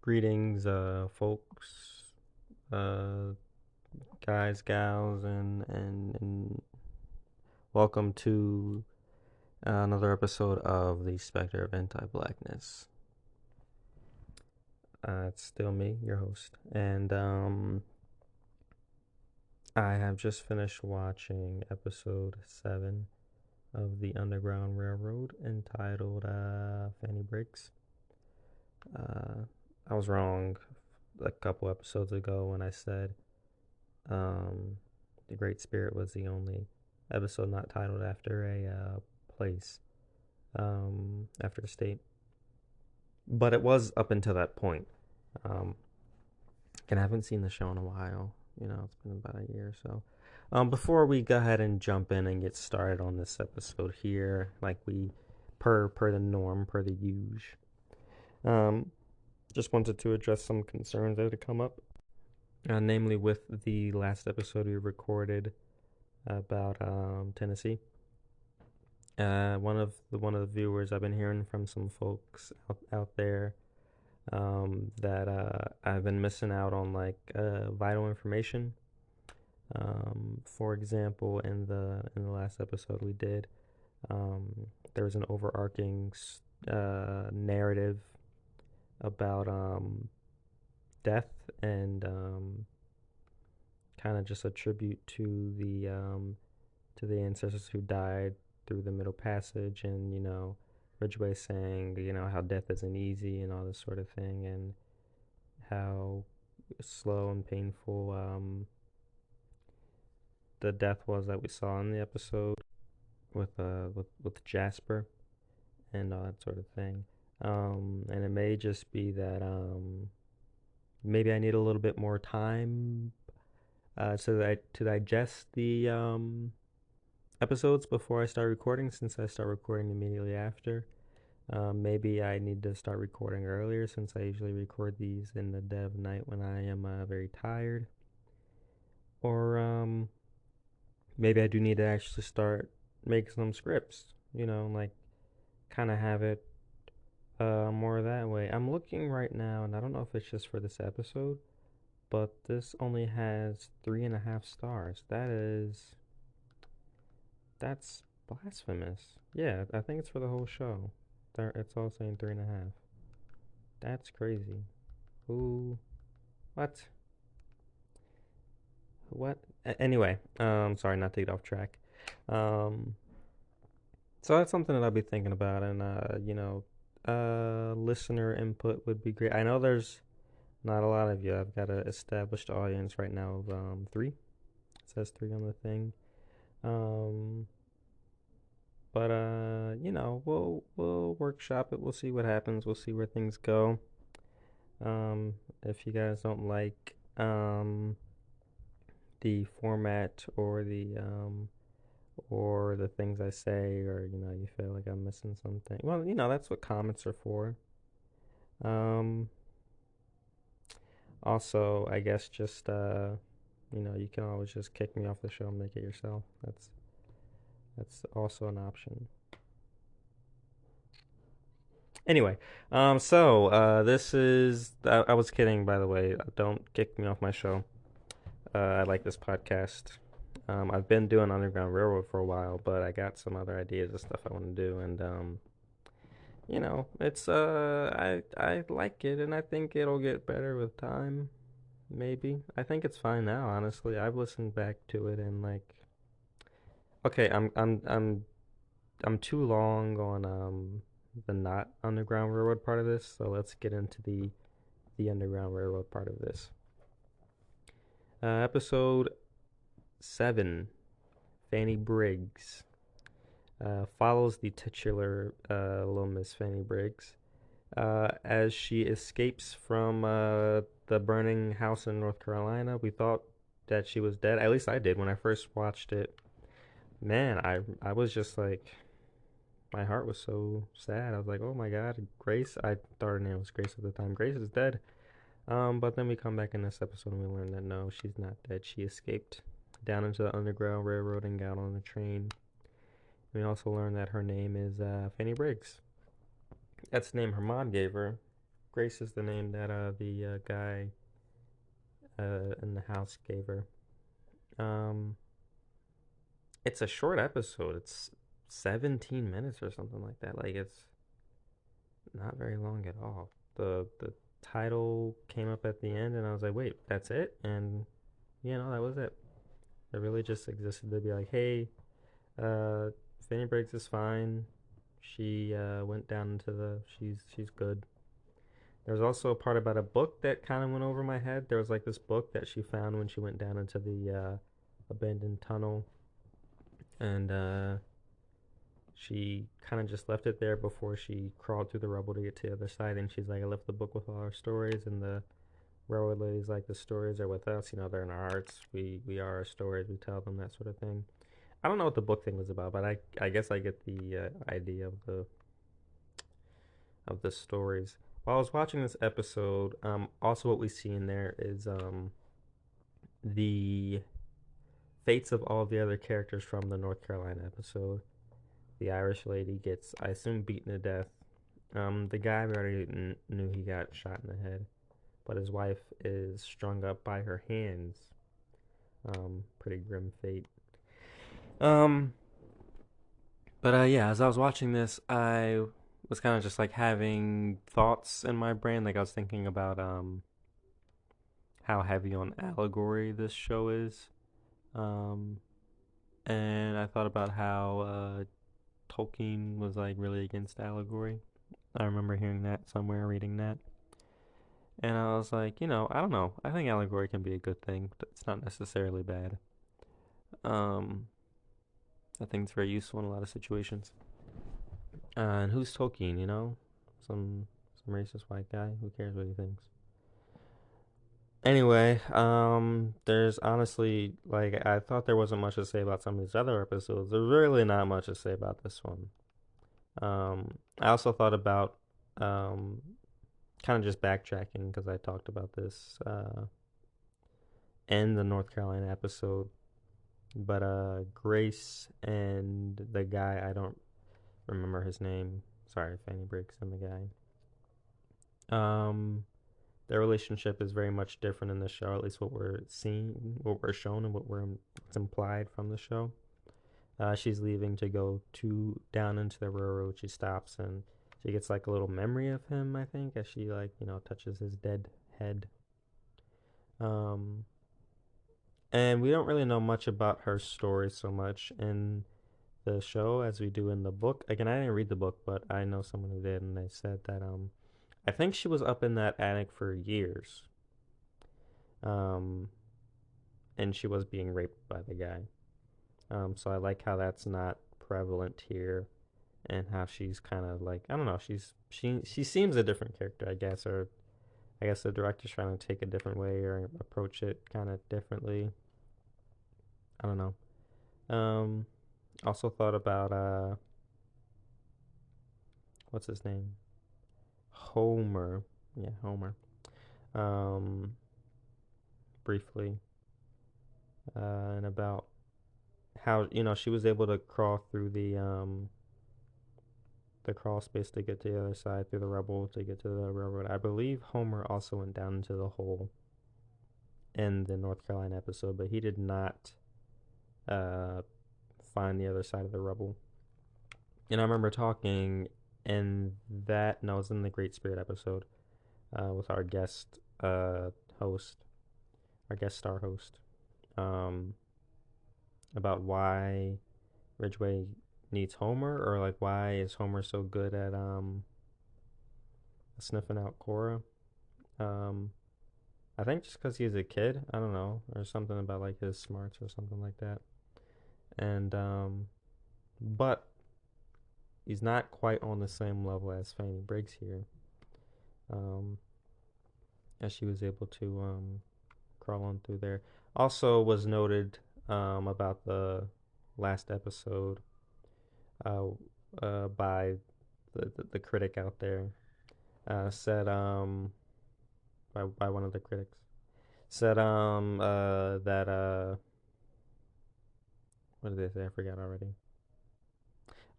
Greetings, folks, uh, guys, gals, and welcome to another episode of the Spectre of Anti-Blackness. It's still me, your host, and I have just finished watching episode 7 of the Underground Railroad, entitled Fanny Briggs. I was wrong a couple episodes ago when I said Um, the Great Spirit was the only episode not titled after a place, after a state. But it was up until that point. Um, and I haven't seen the show in a while. It's been about a year or so. Before we go ahead and jump in and get started on this episode here, like we per the norm, per the usual, um, just wanted to address some concerns that had come up, namely with the last episode we recorded about Tennessee. One of the viewers, I've been hearing from some folks out there, that I've been missing out on, like, vital information. For example, in the last episode we did, there was an overarching narrative about death, and kind of just a tribute to the ancestors who died through the Middle Passage, and Ridgway saying how death isn't easy and all this sort of thing, and how slow and painful the death was that we saw in the episode with Jasper and all that sort of thing. And it may just be that maybe I need a little bit more time to digest the episodes before I start recording, since I start recording immediately after. Maybe I need to start recording earlier, since I usually record these in the dead of night when I am very tired. Or maybe I do need to actually start making some scripts, like kind of have it more that way. I'm looking right now, and I don't know if it's just for this episode, but this only has 3.5 stars. That's blasphemous. Yeah, I think it's for the whole show. It's all saying 3.5. That's crazy. Who? What? What? Anyway, sorry not to get off track. Um, so that's something that I'll be thinking about, and listener input would be great. I know there's not a lot of you. I've got an established audience right now of three. It says three on the thing. Um, But we'll workshop it. We'll see what happens. We'll see where things go. If you guys don't like the format, or the things I say, or you feel like I'm missing something, well, that's what comments are for. Um, Also, I guess just you can always just kick me off the show and make it yourself. That's also an option. Anyway, this is. I was kidding, by the way. Don't kick me off my show. I like this podcast. I've been doing Underground Railroad for a while, but I got some other ideas of stuff I want to do, and it's I like it, and I think it'll get better with time. Maybe I think it's fine now. Honestly, I've listened back to it, and, like, okay, I'm too long on the not Underground Railroad part of this, so let's get into the Underground Railroad part of this. Episode 7, Fanny Briggs, follows the titular little Miss Fanny Briggs as she escapes from the burning house in North Carolina. We thought that she was dead. At least I did when I first watched it. Man, I was just like, my heart was so sad. I was like, oh my God, Grace. I thought her name was Grace at the time. Grace is dead. But then we come back in this episode and we learn that no, she's not dead. She escaped down into the Underground Railroad and got on a train. We also learn that her name is Fanny Briggs. That's the name her mom gave her. Grace is the name that the guy in the house gave her. Um, it's a short episode. It's 17 minutes or something like that. Like it's not very long at all. The title came up at the end, and I was like, wait, that's it? And that was it. It really just existed to be like, hey, uh, Fanny Briggs is fine. She went down into the. She's good. There was also a part about a book that kind of went over my head. There was like this book that she found when she went down into the abandoned tunnel, and she kind of just left it there before she crawled through the rubble to get to the other side. And she's like, I left the book with all our stories, and the railroad lady's like, the stories are with us. They're in our hearts. We are our stories. We tell them, that sort of thing. I don't know what the book thing was about, but I guess I get the idea of the stories. While I was watching this episode, also what we see in there is the fates of all the other characters from the North Carolina episode. The Irish lady gets, I assume, beaten to death. The guy, we already knew he got shot in the head, but his wife is strung up by her hands. Pretty grim fate. Um, but yeah, as I was watching this, I was kind of just like having thoughts in my brain. Like I was thinking about how heavy on allegory this show is. Um, and I thought about how Tolkien was like really against allegory. I remember hearing that somewhere, reading that. And I was like, I don't know. I think allegory can be a good thing, but it's not necessarily bad. Um, I think it's very useful in a lot of situations. And who's Tolkien? Some racist white guy. Who cares what he thinks? Anyway, there's honestly like I thought there wasn't much to say about some of these other episodes. There's really not much to say about this one. I also thought about um kind of just backtracking because I talked about this in the North Carolina episode, but Grace and the guy, I don't remember his name. Sorry, Fanny Briggs and the guy. Um, their relationship is very much different in the show. At least what we're seeing, what we're shown, and what's implied from the show. She's leaving to go to down into the railroad. She stops and she gets like a little memory of him, I think, as she like touches his dead head. Um, and we don't really know much about her story so much in the show as we do in the book. Again, I didn't read the book, but I know someone who did, and they said that I think she was up in that attic for years. Um, and she was being raped by the guy. So I like how that's not prevalent here, and how she's kind of like, I don't know, she seems a different character, I guess, or I guess the director's trying to take a different way or approach it kind of differently. I don't know. Um, Also thought about what's his name? Homer. Yeah, Homer. Um, Briefly, and about how she was able to crawl through the crawl space to get to the other side through the rubble to get to the railroad. I believe Homer also went down into the hole in the North Carolina episode, but he did not uh, find the other side of the rubble. And I remember talking in that, no, it was in the Great Spirit episode with our guest host, our guest star host, um, about why Ridgway needs Homer, or like why is Homer so good at sniffing out Cora. Um, I think just because he's a kid, I don't know, or something about like his smarts or something like that. And but he's not quite on the same level as Fanny Briggs here. Um, as she was able to crawl on through there. Also was noted about the last episode uh, by the critic out there. Said by one of the critics said that what did they say? I forgot already.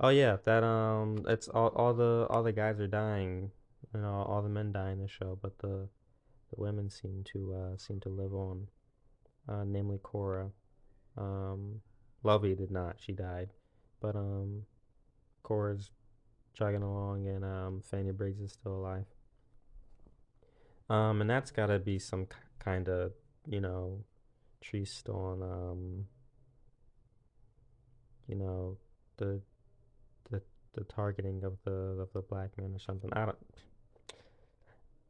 Oh yeah, that it's all the guys are dying. all the men die in the show, but the women seem to live on. Namely Cora. Um, Lovey did not; she died. But Cora's chugging along, and Fanny Briggs is still alive. And that's got to be some kind of you know triste on you know the the the targeting of the black man or something. I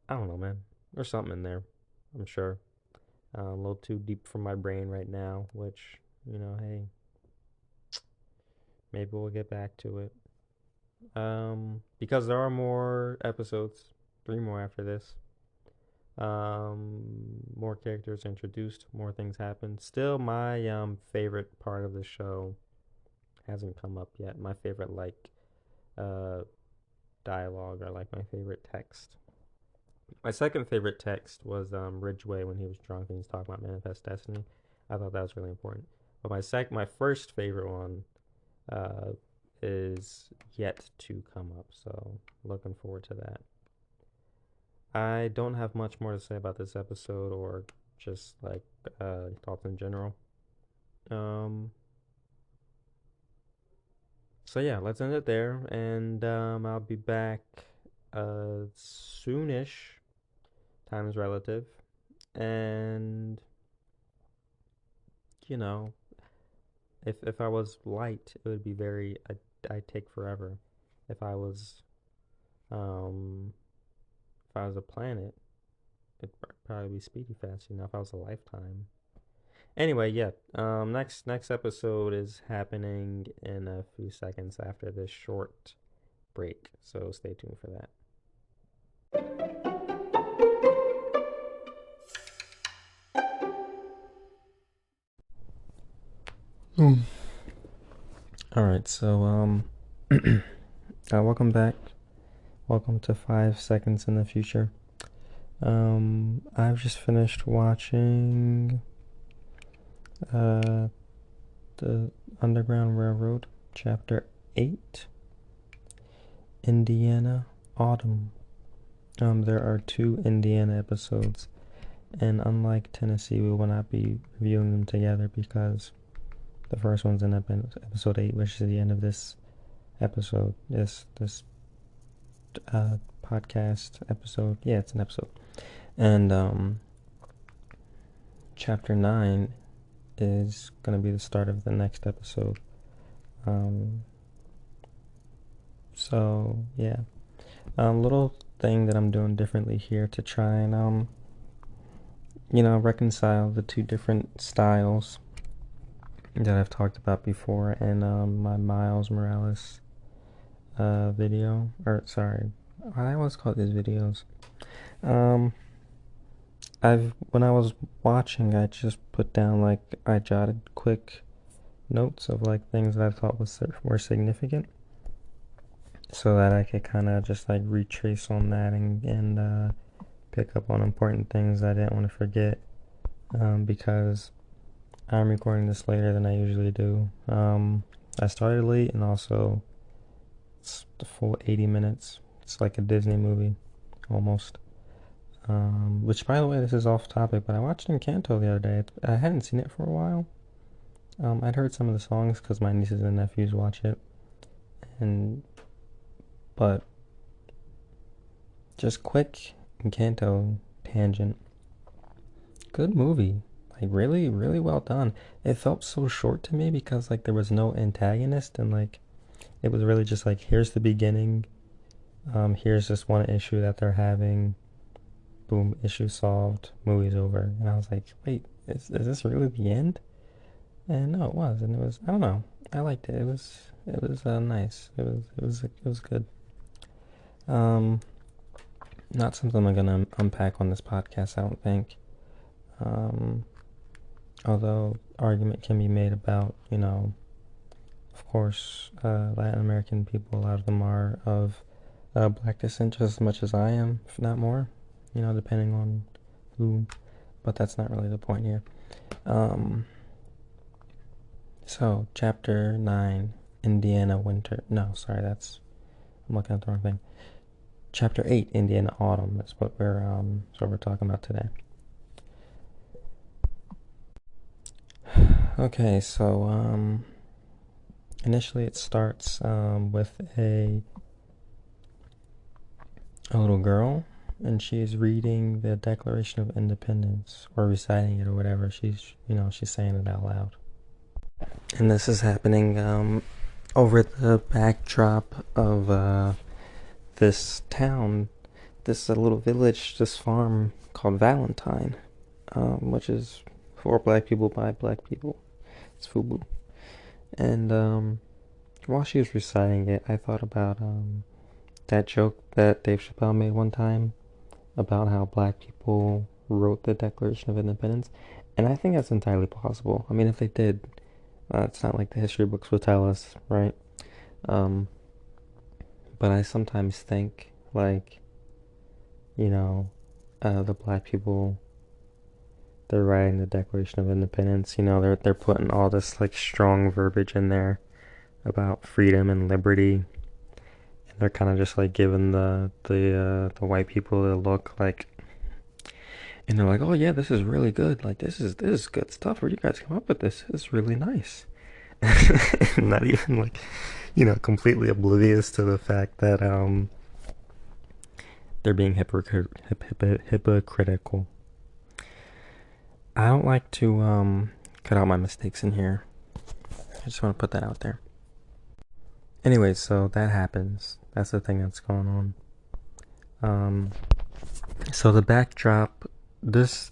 don't know, man. There's something in there. I'm sure. A little too deep for my brain right now, which hey, maybe we'll get back to it. Because there are more episodes, three more after this. More characters introduced, more things happen. Still, my favorite part of the show hasn't come up yet. My favorite uh dialogue or like my favorite text. My second favorite text was Ridgway when he was drunk and he's talking about manifest destiny. I thought that was really important. But my first favorite one uh is yet to come up. So looking forward to that. I don't have much more to say about this episode or just like thoughts in general. Um, so yeah, let's end it there, and I'll be back soonish. Time is relative, and you know, if I was light, it would be very. I'd take forever. If I was um if I was a planet, it'd probably be speedy fast. If I was a lifetime. Anyway, yeah. Next episode is happening in a few seconds after this short break, so stay tuned for that. Mm. All right, so welcome back. Welcome to 5 seconds in the future. I've just finished watching the Underground Railroad, Chapter 8, Indiana Autumn. There are 2 Indiana episodes, and unlike Tennessee, we will not be reviewing them together because the first one's in episode 8, which is the end of this episode. This podcast episode. Yeah, it's an episode. And chapter 9 is gonna be the start of the next episode. So yeah, little thing that I'm doing differently here to try and reconcile the 2 different styles that I've talked about before in my Miles Morales video, or sorry, I always call these videos. When I was watching, I just put down I jotted quick notes of things that I thought were significant, so that I could kind of just retrace on that and pick up on important things I didn't want to forget, because I'm recording this later than I usually do. I started late, and also it's the full 80 minutes. It's like a Disney movie, almost. Which, by the way, this is off topic, but I watched Encanto the other day. I hadn't seen it for a while. I'd heard some of the songs because my nieces and nephews watch it, but just quick Encanto tangent. Good movie. Really, really well done. It felt so short to me because there was no antagonist, and it was really just here's the beginning. Here's this one issue that they're having. Boom, issue solved. Movie's over. And I was like, wait, is this really the end? And no, it was, and it was. I don't know. I liked it. It was nice. It was good. Not something I'm gonna unpack on this podcast, I don't think. Although argument can be made about, of course, Latin American people, a lot of them are of black descent just as much as I am, if not more, depending on who, but that's not really the point here. So, Chapter 9, Indiana Winter. No, sorry, I'm looking at the wrong thing. Chapter 8, Indian Autumn. That's what we're talking about today. Okay, so initially it starts with a little girl, and she's reading the Declaration of Independence, or reciting it or whatever. She's saying it out loud. And this is happening over the backdrop of this town, this little village, this farm called Valentine, which is for black people by black people. It's FUBU. And while she was reciting it, I thought about that joke that Dave Chappelle made one time about how black people wrote the Declaration of Independence. And I think that's entirely possible. I mean, if they did, it's not like the history books would tell us, right? Um, but I sometimes think, like, the black people, they're writing the Declaration of Independence. They're putting all this like strong verbiage in there about freedom and liberty. And they're kind of just like giving the white people the look, like, and they're like, oh yeah, this is really good. Like this is good stuff. Where you guys come up with this? It's really nice. Not even like, completely oblivious to the fact that they're being hypocritical. I don't like to cut out my mistakes in here. I just want to put that out there. Anyway, so that happens. That's the thing that's going on. So the backdrop, this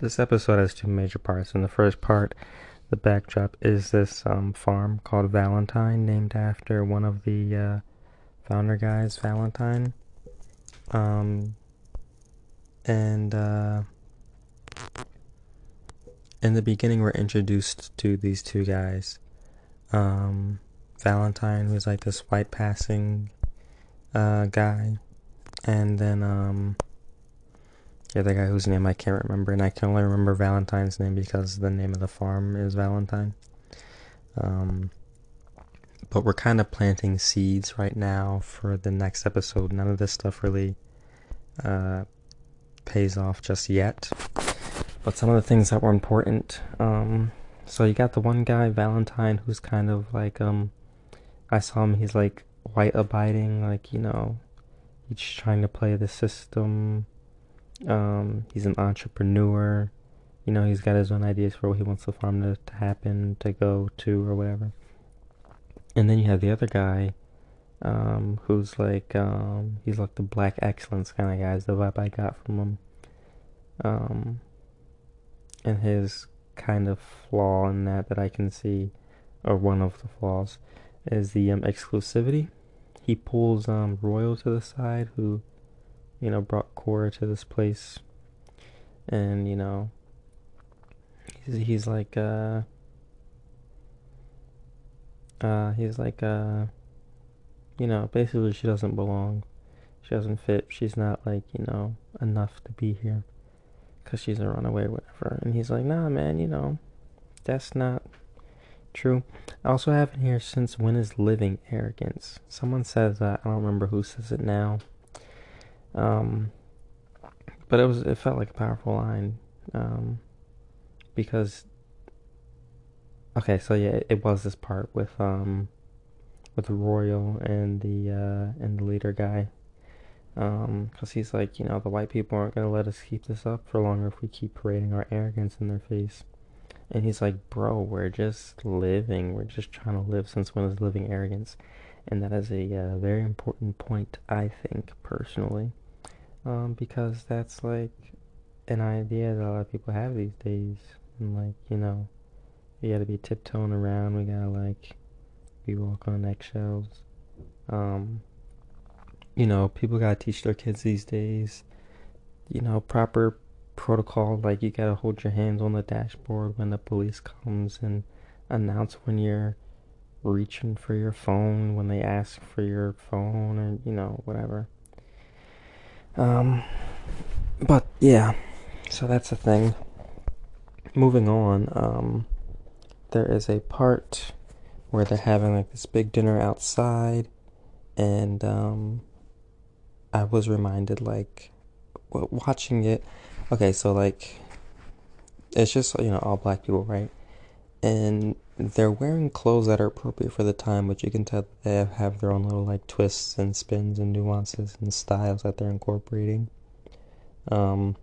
episode has two major parts. In the first part, the backdrop is this farm called Valentine, named after one of the founder guys, Valentine. And in the beginning, we're introduced to these two guys. Valentine, who's like this white passing guy, and then the other guy whose name I can't remember, and I can only remember Valentine's name because the name of the farm is Valentine. But we're kind of planting seeds right now for the next episode. None of this stuff really pays off just yet, but some of the things that were important. So you got the one guy, Valentine, who's kind of like I saw him, he's like white abiding, like, he's trying to play the system. He's an entrepreneur. He's got his own ideas for what he wants the farm to happen, to go to, or whatever. And then you have the other guy, who's like, he's like the black excellence kind of guy, is the vibe I got from him. And his kind of flaw in that I can see, or one of the flaws, is the exclusivity. He pulls Royal to the side, who, brought Cora to this place, and he's like basically she doesn't belong. She doesn't fit. She's not like, enough to be here because she's a runaway or whatever. And he's like, nah, man, that's not true. I also have in here, since when is living arrogance? Someone says that. I don't remember who says it now. But it felt like a powerful line. Because okay, so yeah, it was this part with Royal and the leader guy. Because he's like, the white people aren't gonna let us keep this up for longer if we keep parading our arrogance in their face. And he's like, bro, we're just living. We're just trying to live. Since when is living arrogance? And that is a very important point, I think, personally. Because that's like an idea that a lot of people have these days. And like, you gotta be tiptoeing around. We gotta like be walking on eggshells. People gotta teach their kids these days, proper protocol. Like, you gotta hold your hands on the dashboard when the police comes, and announce when you're reaching for your phone, when they ask for your phone, or whatever. But yeah, so that's the thing. Moving on, there is a part where they're having like this big dinner outside, and I was reminded, like, watching it. Okay, so, like, it's just, all black people, right? And they're wearing clothes that are appropriate for the time, but you can tell that they have their own little, like, twists and spins and nuances and styles that they're incorporating. Um,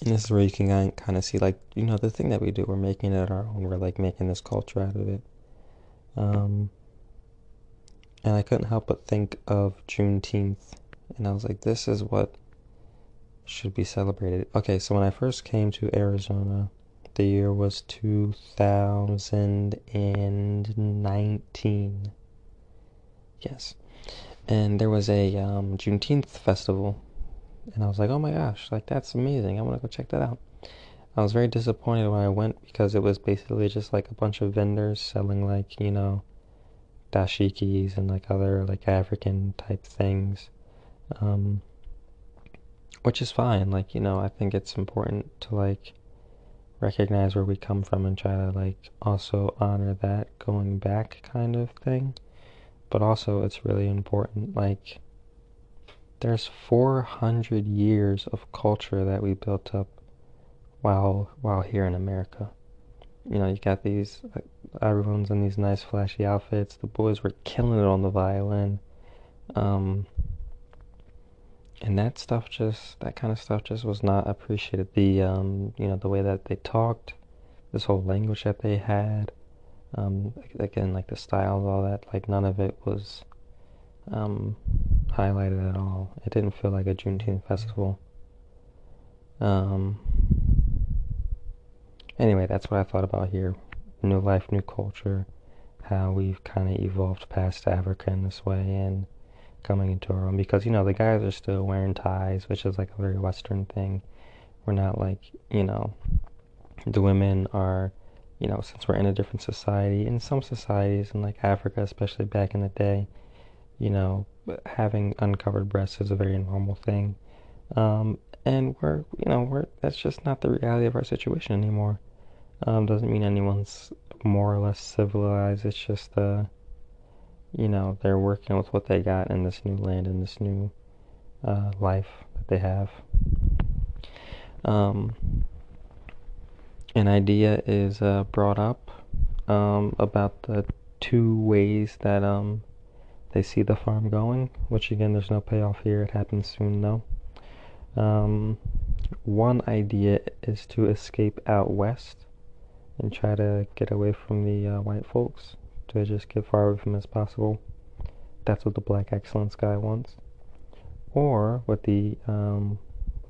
and this is where you can kind of see, like, the thing that we do, we're making it our own. We're, like, making this culture out of it. Um, and I couldn't help but think of Juneteenth. And I was like, this is what should be celebrated. Okay, so when I first came to Arizona, the year was 2019. Yes. And there was a Juneteenth festival. And I was like, oh my gosh, like that's amazing. I want to go check that out. I was very disappointed when I went because it was basically just like a bunch of vendors selling like, dashikis and like other like African type things. Um, which is fine. Like, I think it's important to like recognize where we come from and try to like also honor that going back kind of thing. But also it's really important like there's 400 years of culture that we built up while here in America. You got these everyone's in these nice flashy outfits. The boys were killing it on the violin. Um, and that kind of stuff just was not appreciated. The way that they talked, this whole language that they had, again, like the styles, all that, like none of it was um, highlighted at all. It didn't feel like a Juneteenth festival. Um, anyway, that's what I thought about here. New life, new culture, how we've kind of evolved past Africa in this way and coming into our own. Because, the guys are still wearing ties, which is like a very Western thing. We're not like, the women are, since we're in a different society, in some societies in like Africa, especially back in the day, having uncovered breasts is a very normal thing. And that's just not the reality of our situation anymore. Doesn't mean anyone's more or less civilized. It's just, they're working with what they got in this new land and this new life that they have. An idea is brought up about the two ways that they see the farm going, which again, there's no payoff here. It happens soon, though. One idea is to escape out west and try to get away from the white folks, to just get far away from them as possible. That's what the black excellence guy wants. Or what the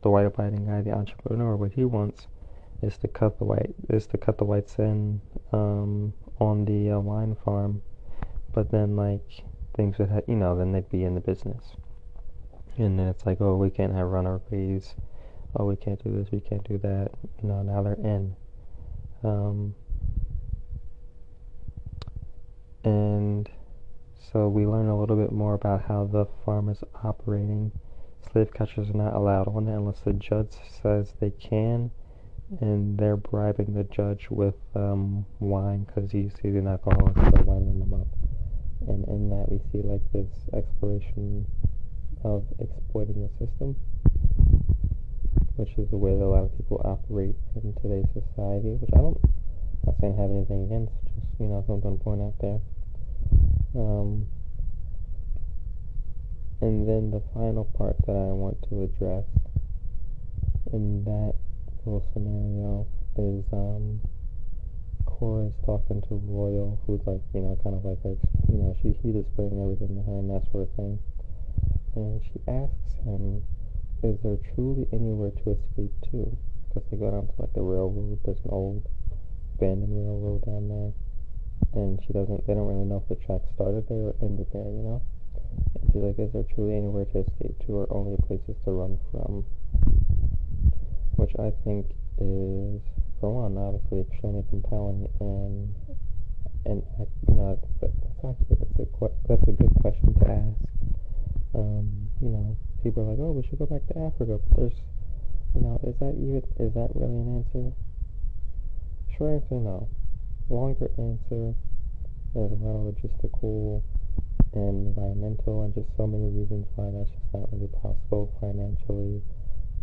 white abiding guy, the entrepreneur, what he wants is to cut the whites in on the wine farm, but then like things would have, then they'd be in the business, and then it's like, oh, we can't have runaways, oh, we can't do this, we can't do that, now they're in. And so we learn a little bit more about how the farm is operating. Slave catchers are not allowed on it unless the judge says they can, and they're bribing the judge with wine because he's an alcoholic, so they're winding them up. And in that we see like this exploration of exploiting the system, which is the way that a lot of people operate in today's society, which I'm not saying I have anything against, just something to point out there. And then the final part that I want to address in that little scenario is Cora's talking to Royal, who's like, kind of like her, he's explaining everything to her and that sort of thing. And she asks him, is there truly anywhere to escape to? Because they go down to like the railroad, there's an old abandoned railroad down there. And they don't really know if the track started there or ended there, And she's like, is there truly anywhere to escape to or only places to run from? Which I think is, for one, obviously extremely compelling, and that's a good question to ask. People are like, oh, we should go back to Africa, but there's, is that really an answer? Short answer, no. Longer answer, there's a lot of logistical and environmental, and just so many reasons why that's just not really possible financially.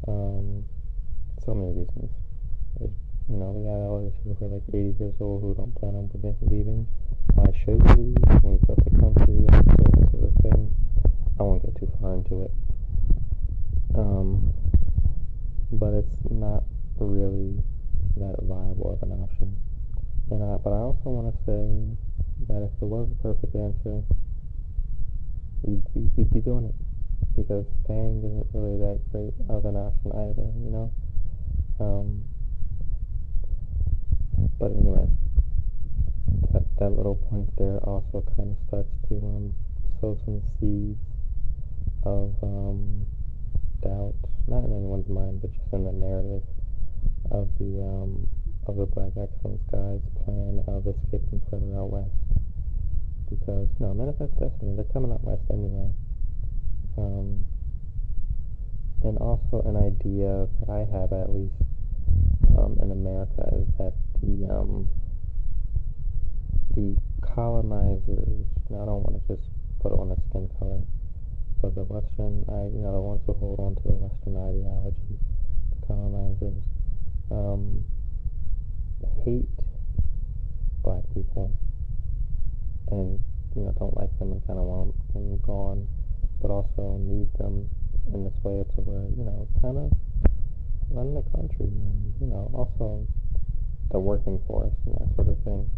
Um, so many reasons. There's, we got elders who are like 80 years old who don't plan on leaving. Why should we leave when we built the country and that sort of thing? I won't get too far into it. But it's not really that viable of an option. But I also want to say that if there was a perfect answer, we'd be doing it, because staying isn't really that great of an option either. But anyway, that little point there also kind of starts to sow some seeds of doubt, not in anyone's mind, but just in the narrative of the Black Excellence Guide's plan of escaping further out west. Because manifest destiny, they're coming out west anyway. And also an idea that I have, at least in America, is that the colonizers, now I don't want to just put it on a skin color, but the Western, the ones who hold on to the Western ideology, the colonizers, hate black people and, don't like them and kind of want them gone, but also need them in this way to where, kind of run the country and, also the working force and that sort of thing.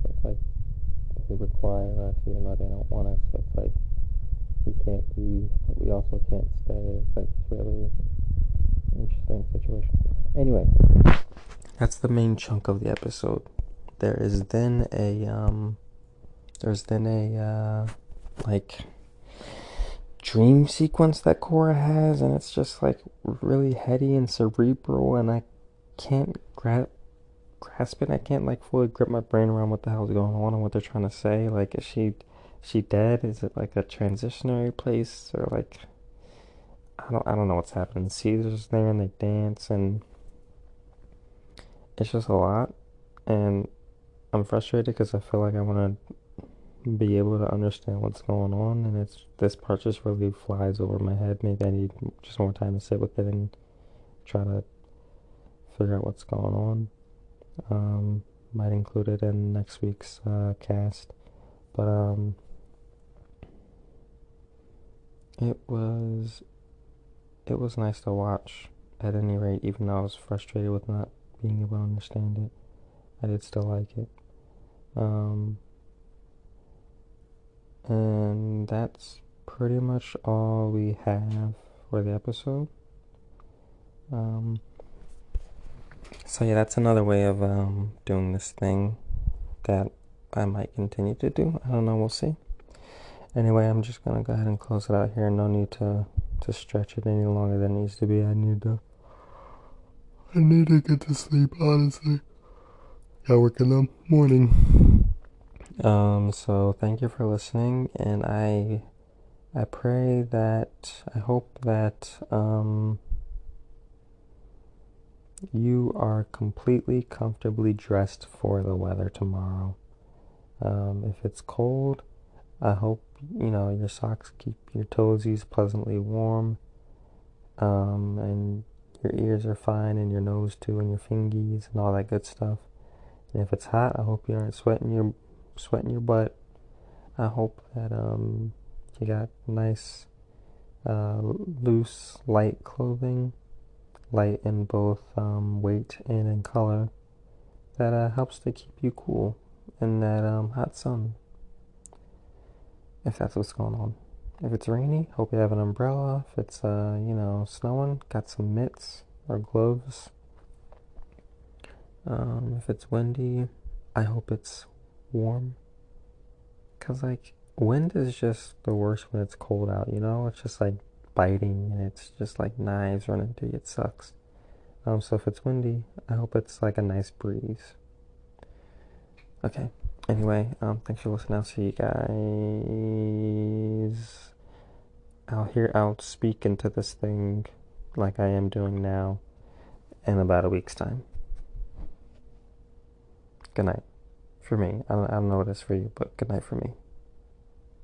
So it's like they require us even though they don't want us. So it's like we can't leave, but we also can't stay. It's like this really interesting situation. Anyway, that's the main chunk of the episode. There's then a like dream sequence that Korra has, and it's just like really heady and cerebral, and I can't grasp it. I can't like fully grip my brain around what the hell's going on and what they're trying to say. Like, is she dead? Is it like a transitionary place, or like I don't know what's happening. Caesar's there and they dance, and it's just a lot, and I'm frustrated because I feel like I want to be able to understand what's going on, and this part just really flies over my head. Maybe I need just more time to sit with it and try to figure out what's going on. Might include it in next week's cast, but it was nice to watch at any rate, even though I was frustrated with not being able to understand it. I did still like it. And that's pretty much all we have for the episode. So yeah, that's another way of doing this thing that I might continue to do. I don't know, we'll see. Anyway, I'm just gonna go ahead and close it out here. No need to stretch it any longer than it needs to be. I need to get to sleep, honestly. Got work in the morning. So thank you for listening, and I pray that, I hope that you are completely comfortably dressed for the weather tomorrow. If it's cold, I hope your socks keep your toesies pleasantly warm, and your ears are fine, and your nose too, and your fingies, and all that good stuff. And if it's hot, I hope you aren't sweating your butt. I hope that you got nice, loose, light clothing, light in both weight and in color, that helps to keep you cool in that hot sun, if that's what's going on. If it's rainy, hope you have an umbrella. If it's snowing, got some mitts or gloves. If it's windy, I hope it's warm, because like wind is just the worst when it's cold out. It's just like biting, and it's just like knives running through you. It sucks. So if it's windy, I hope it's like a nice breeze. Okay. Anyway, thanks for listening. I'll see you guys. I'll speak into this thing like I am doing now in about a week's time. Good night. For me. I don't know what it is for you, but good night for me.